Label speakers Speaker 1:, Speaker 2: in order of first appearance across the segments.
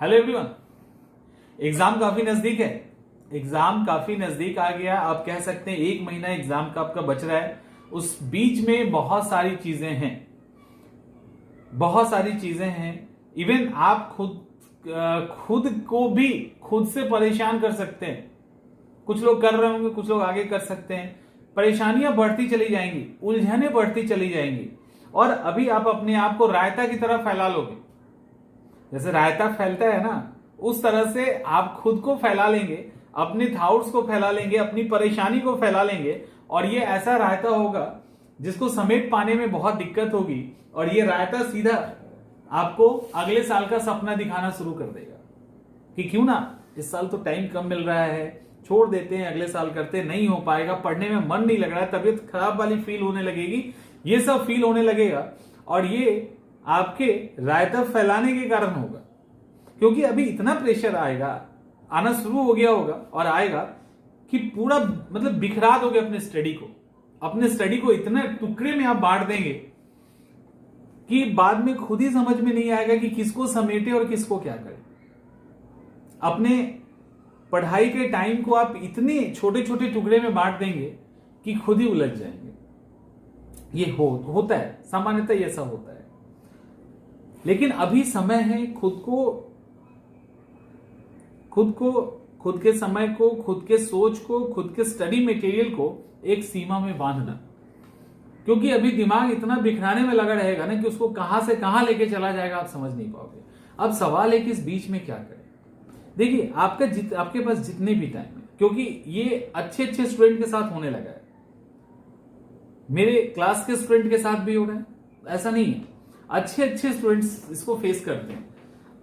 Speaker 1: Hello everyone. Exam काफी नजदीक है। एग्जाम काफी नजदीक आ गया। आप कह सकते हैं 1 महीना एग्जाम का आपका बच रहा है। उस बीच में बहुत सारी चीजें हैं। इवन आप खुद को भी खुद से परेशान कर सकते हैं। कुछ लोग कर रहे होंगे, कुछ लोग आगे कर सकते हैं। परेशानियां बढ़ती चली जाएंगी, उलझने बढ़ती चली जाएंगी और अभी आप अपने आप को रायता की तरह फैला लोगे। जैसे रायता फैलता है ना, उस तरह से आप खुद को फैला लेंगे, अपने थॉट्स को फैला लेंगे, अपनी परेशानी को फैला लेंगे और ये ऐसा रायता होगा जिसको समेट पाने में बहुत दिक्कत होगी और ये रायता सीधा आपको अगले साल का सपना दिखाना शुरू कर देगा कि क्यों ना, इस साल तो टाइम कम मिल रहा है, छोड़ देते हैं, अगले साल करते, नहीं हो पाएगा, पढ़ने में मन नहीं लग रहा है, तबीयत खराब वाली फील होने लगेगी, ये सब फील होने लगेगा और ये आपके रायता फैलाने के कारण होगा। क्योंकि अभी इतना प्रेशर आएगा, आना शुरू हो गया होगा और आएगा कि पूरा मतलब बिखरा दोगे अपने स्टडी को इतने टुकड़े में आप बांट देंगे कि बाद में खुद ही समझ में नहीं आएगा कि किसको समेटे और किसको क्या करे। अपने पढ़ाई के टाइम को आप इतने छोटे छोटे टुकड़े में बांट देंगे कि खुद ही उलझ जाएंगे। ये होता है, सामान्यतः ये सब होता है। लेकिन अभी समय है खुद के समय को, खुद के सोच को, खुद के स्टडी मटेरियल को एक सीमा में बांधना। क्योंकि अभी दिमाग इतना बिखराने में लगा रहेगा ना कि उसको कहां से कहां लेके चला जाएगा आप समझ नहीं पाओगे। अब सवाल है कि इस बीच में क्या करें। देखिए, आपके पास जितने भी टाइम है, क्योंकि ये अच्छे स्टूडेंट के साथ होने लगा है, मेरे क्लास के स्टूडेंट के साथ भी हो रहा है, ऐसा नहीं है, अच्छे स्टूडेंट्स इसको फेस करते हैं।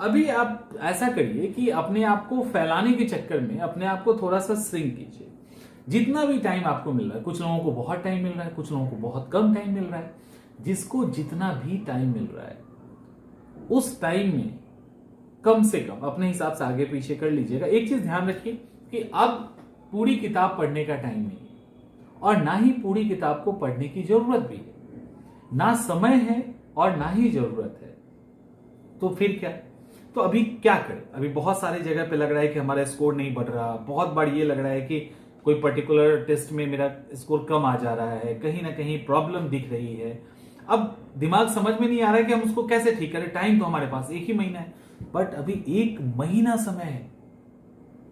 Speaker 1: अभी आप ऐसा करिए कि अपने आप को फैलाने के चक्कर में अपने आप को थोड़ा सा श्रिंक कीजिए। जितना भी टाइम आपको मिल रहा है, कुछ लोगों को बहुत टाइम मिल रहा है, कुछ लोगों को बहुत कम टाइम मिल रहा है, जिसको जितना भी टाइम मिल रहा है उस टाइम में कम से कम अपने हिसाब से आगे पीछे कर लीजिएगा। एक चीज ध्यान रखिए कि अब पूरी किताब पढ़ने का टाइम नहीं है और ना ही पूरी किताब को पढ़ने की जरूरत भी है, ना समय है और ना ही जरूरत है। तो फिर क्या? तो अभी क्या करें? अभी बहुत सारी जगह पे लग रहा है कि हमारा स्कोर नहीं बढ़ रहा, बहुत बार ये लग रहा है कि कोई पर्टिकुलर टेस्ट में मेरा स्कोर कम आ जा रहा है, कहीं ना कहीं प्रॉब्लम दिख रही है। अब दिमाग समझ में नहीं आ रहा है कि हम उसको कैसे ठीक करें। टाइम तो हमारे पास 1 ही महीना है, बट अभी 1 महीना समय है।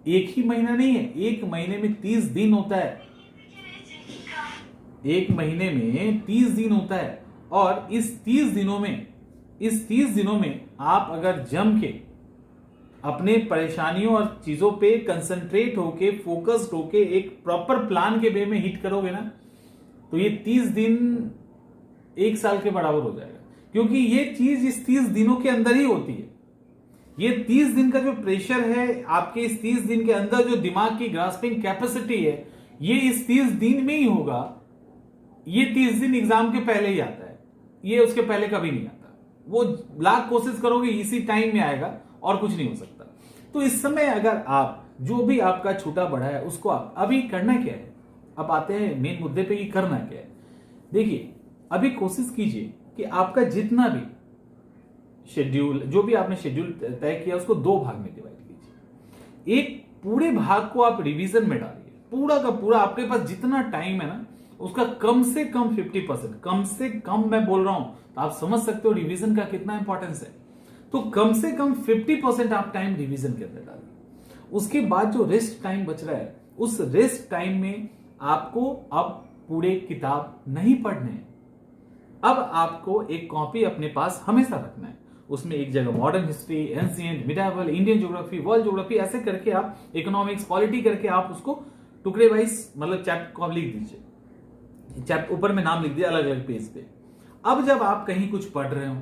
Speaker 1: 1 ही महीना नहीं है, 1 महीने में 30 दिन होता है। 1 महीने में 30 दिन होता है और इस 30 दिनों में आप अगर जम के अपने परेशानियों और चीजों पे कंसंट्रेट होके, फोकस्ड होके एक प्रॉपर प्लान के वे में हिट करोगे ना, तो ये 30 दिन 1 साल के बराबर हो जाएगा। क्योंकि ये चीज इस 30 दिनों के अंदर ही होती है। ये 30 दिन का जो प्रेशर है, आपके इस 30 दिन के अंदर जो दिमाग की ग्रास्पिंग कैपेसिटी है, ये इस 30 दिन में ही होगा। ये 30 दिन एग्जाम के पहले ही आता है, ये उसके पहले कभी नहीं आता। वो लाख कोशिश करोगे इसी टाइम में आएगा और कुछ नहीं हो सकता। तो इस समय अगर आप जो भी आपका छूटा बढ़ा है उसको आप अभी करना क्या है। अब आते हैं मेन मुद्दे पे कि करना क्या है। देखिए, अभी कोशिश कीजिए कि आपका जितना भी शेड्यूल, जो भी आपने शेड्यूल तय किया, उसको 2 भाग में डिवाइड कीजिए। एक पूरे भाग को आप रिवीजन में डालिए, पूरा का पूरा। आपके पास जितना टाइम है ना, उसका कम से कम 50%, कम से कम मैं बोल रहा हूं, तो आप समझ सकते हो रिवीजन का कितना इंपॉर्टेंस है। तो कम से कम 50% आप टाइम रिवीजन के अंदर डालिए। उसके बाद जो रेस्ट टाइम बच रहा है, उस रेस्ट टाइम में आपको अब पूरे किताब नहीं पढ़ने हैं। अब आपको एक कॉपी अपने पास हमेशा रखना है। उसमें एक जगह modern history, ancient, medieval, Indian geography, world geography, ऐसे करके आप इकोनॉमिक्स, पॉलिटी करके आप उसको टुकड़े वाइज मतलब चैप्टर को लिख दीजिए। चैप्टर ऊपर में नाम लिख दिया अलग अलग पेज पे। अब जब आप कहीं कुछ पढ़ रहे हो,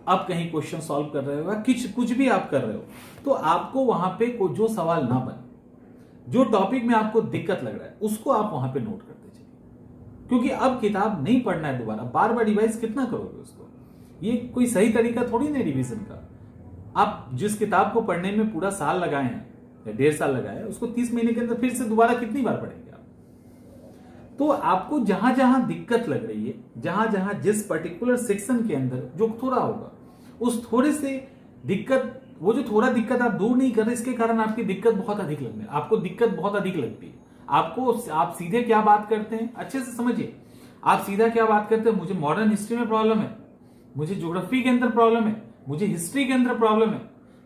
Speaker 1: आप कहीं क्वेश्चन सॉल्व कर रहे हो या कुछ भी आप कर रहे हो, तो आपको वहां पे जो सवाल ना बने, जो टॉपिक में आपको दिक्कत लग रहा है, उसको आप वहां पे नोट करते चलिए। क्योंकि अब किताब नहीं पढ़ना है दोबारा, बार बार रिवाइज कितना करोगे उसको। ये कोई सही तरीका थोड़ी नहीं रिवीजन का। आप जिस किताब को पढ़ने में पूरा साल लगाए हैं या 1.5 साल लगाए हैं, उसको 30 महीने के अंदर फिर से दोबारा कितनी बार पढ़ेंगे आप। तो आपको जहां जहां दिक्कत लग रही है, जहां जहां जिस पर्टिकुलर सेक्शन के अंदर जो थोड़ा होगा, उस थोड़े से दिक्कत वो जो थोड़ा दिक्कत आप दूर नहीं कर रहे, इसके कारण आपकी दिक्कत बहुत अधिक लगने, आपको दिक्कत बहुत अधिक लगती है। आप सीधे क्या बात करते हैं, अच्छे से समझिए। आप सीधा क्या बात करते हैं, मुझे मॉडर्न हिस्ट्री में प्रॉब्लम है, मुझे ज्योग्राफी के अंदर प्रॉब्लम है, मुझे हिस्ट्री के अंदर प्रॉब्लम है।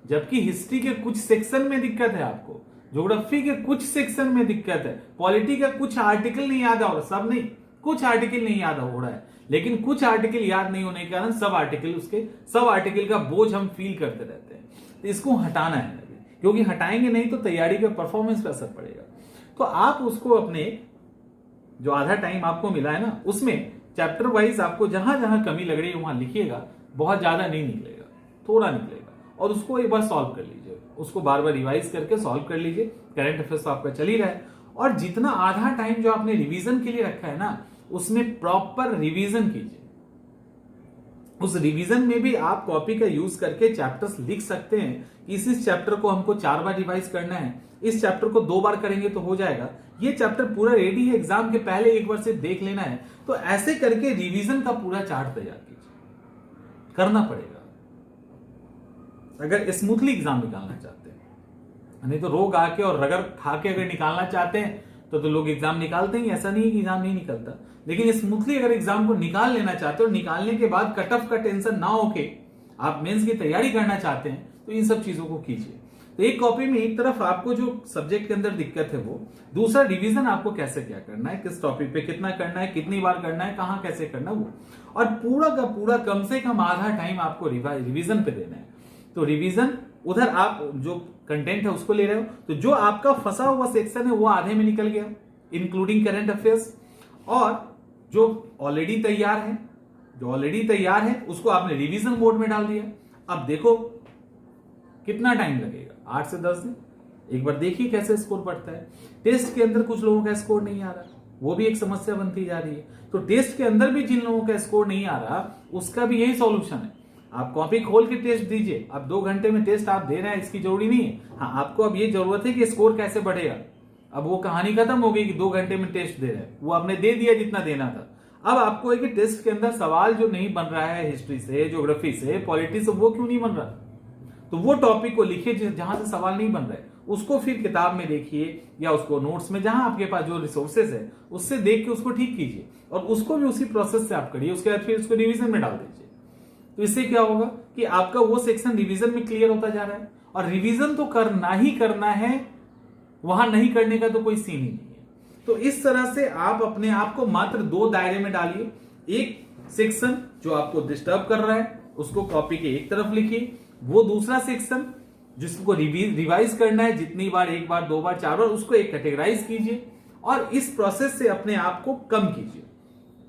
Speaker 1: जबकि हिस्ट्री के कुछ सेक्शन में दिक्कत है आपको, ज्योग्राफी के कुछ सेक्शन में दिक्कत है, पॉलिटी का कुछ आर्टिकल नहीं याद हो रहा, सब नहीं, कुछ आर्टिकल नहीं याद हो रहा है, लेकिन कुछ आर्टिकल याद नहीं होने के कारण सब आर्टिकल का बोझ हम फील करते रहते हैं। तो इसको हटाना है, क्योंकि हटाएंगे नहीं तो तैयारी के परफॉर्मेंस पर असर पड़ेगा। तो आप उसको अपने जो आधा टाइम आपको मिला है ना, उसमें चैप्टर वाइज आपको जहां जहां कमी लग रही है वहां लिखिएगा, बहुत ज्यादा नहीं निकलेगा, थोड़ा निकलेगा, और उसको एक बार सॉल्व कर लीजिए, उसको बार बार रिवाइज करके सॉल्व कर लीजिए। करंट अफेयर्स तो आपका चल ही रहा है, और जितना आधा टाइम जो आपने रिवीजन के लिए रखा है ना, उसमें प्रॉपर रिवीजन कीजिए। उस रिवीजन में भी आप कॉपी का यूज करके चैप्टर्स लिख सकते हैं कि इस चैप्टर को हमको 4 बार रिवाइज करना है, इस चैप्टर को 2 बार करेंगे तो हो जाएगा, ये चैप्टर पूरा रेडी है, एग्जाम के पहले एक बार से देख लेना है। तो ऐसे करके रिवीजन का पूरा चार्ट तैयार कीजिए, करना पड़ेगा अगर स्मूथली एग्जाम निकालना चाहते हैं। नहीं तो रोग आके और रगड़ खा के अगर निकालना चाहते हैं तो लोग एग्जाम निकालते ही, ऐसा नहीं है कि एग्जाम नहीं निकलता, लेकिन स्मूथली अगर एग्जाम को निकाल लेना चाहते हो, निकालने के बाद कट ऑफ का टेंशन ना होके आप मेंस की तैयारी करना चाहते हैं, तो इन सब चीजों को कीजिए। तो एक कॉपी में एक तरफ आपको जो सब्जेक्ट के अंदर दिक्कत है वो, दूसरा रिवीजन आपको कैसे क्या करना है, किस टॉपिक पे कितना करना है, कितनी बार करना है, कहां कैसे करना है वो, और पूरा का पूरा कम से कम आधा टाइम आपको रिवीजन पे देना है। तो रिवीजन उधर आप जो कंटेंट है उसको ले रहे हो, तो जो आपका फंसा हुआ सेक्शन है वो आधे में निकल गया, इंक्लूडिंग करंट अफेयर्स, और जो ऑलरेडी तैयार है उसको आपने रिवीजन मोड में डाल दिया। अब देखो कितना टाइम लगेगा, 8 से 10 दिन। एक बार देखिए कैसे स्कोर पड़ता है। टेस्ट के अंदर कुछ लोगों का स्कोर नहीं आ रहा, वो भी एक समस्या बनती जा रही है। तो टेस्ट के अंदर भी जिन लोगों का स्कोर नहीं आ रहा, उसका भी यही सॉल्यूशन है। आप कॉपी खोल के टेस्ट दीजिए। अब 2 घंटे में टेस्ट आप दे रहे हैं, इसकी जरूरी नहीं है। हाँ, आपको अब ये जरूरत है कि स्कोर कैसे बढ़ेगा। अब वो कहानी खत्म हो गई कि 2 घंटे में टेस्ट दे रहे हैं, वो आपने दे दिया जितना देना था। अब आपको है कि टेस्ट के अंदर सवाल जो नहीं बन रहा है हिस्ट्री से, ज्योग्राफी से, पॉलिटी से, वो क्यों नहीं बन रहा, तो वो टॉपिक को लिखिए जहां से सवाल नहीं बन रहा है, उसको फिर किताब में देखिए या उसको नोट्स में, जहां आपके पास जो रिसोर्सेज है उससे देख के उसको ठीक कीजिए, और उसको भी उसी प्रोसेस से आप करिए। उसके बाद फिर उसको रिवीजन में डाल दीजिए। तो इससे क्या होगा कि आपका वो सेक्शन रिवीजन में क्लियर होता जा रहा है, और रिवीजन तो करना ही करना है, वहां नहीं करने का तो कोई सीन ही नहीं है। तो इस तरह से आप अपने आप को मात्र 2 दायरे में डालिए। एक सेक्शन जो आपको डिस्टर्ब कर रहा है उसको कॉपी के एक तरफ लिखिए, वो दूसरा सेक्शन जिसको रिवाइज करना है जितनी बार, 1 बार, 2 बार, 4 बार, उसको एक कैटेगराइज कीजिए, और इस प्रोसेस से अपने आप को कम कीजिए।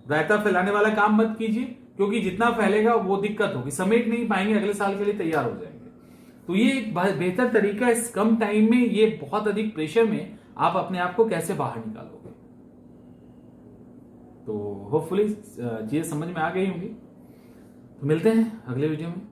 Speaker 1: रायता फैलाने वाला काम मत कीजिए, क्योंकि जितना फैलेगा वो दिक्कत होगी, समेट नहीं पाएंगे, अगले साल के लिए तैयार हो जाएंगे। तो ये एक बेहतर तरीका है, इस कम टाइम में, ये बहुत अधिक प्रेशर में आप अपने आप को कैसे बाहर निकालोगे। तो होपफुली चीजें समझ में आ गई होंगी। तो मिलते हैं अगले वीडियो में।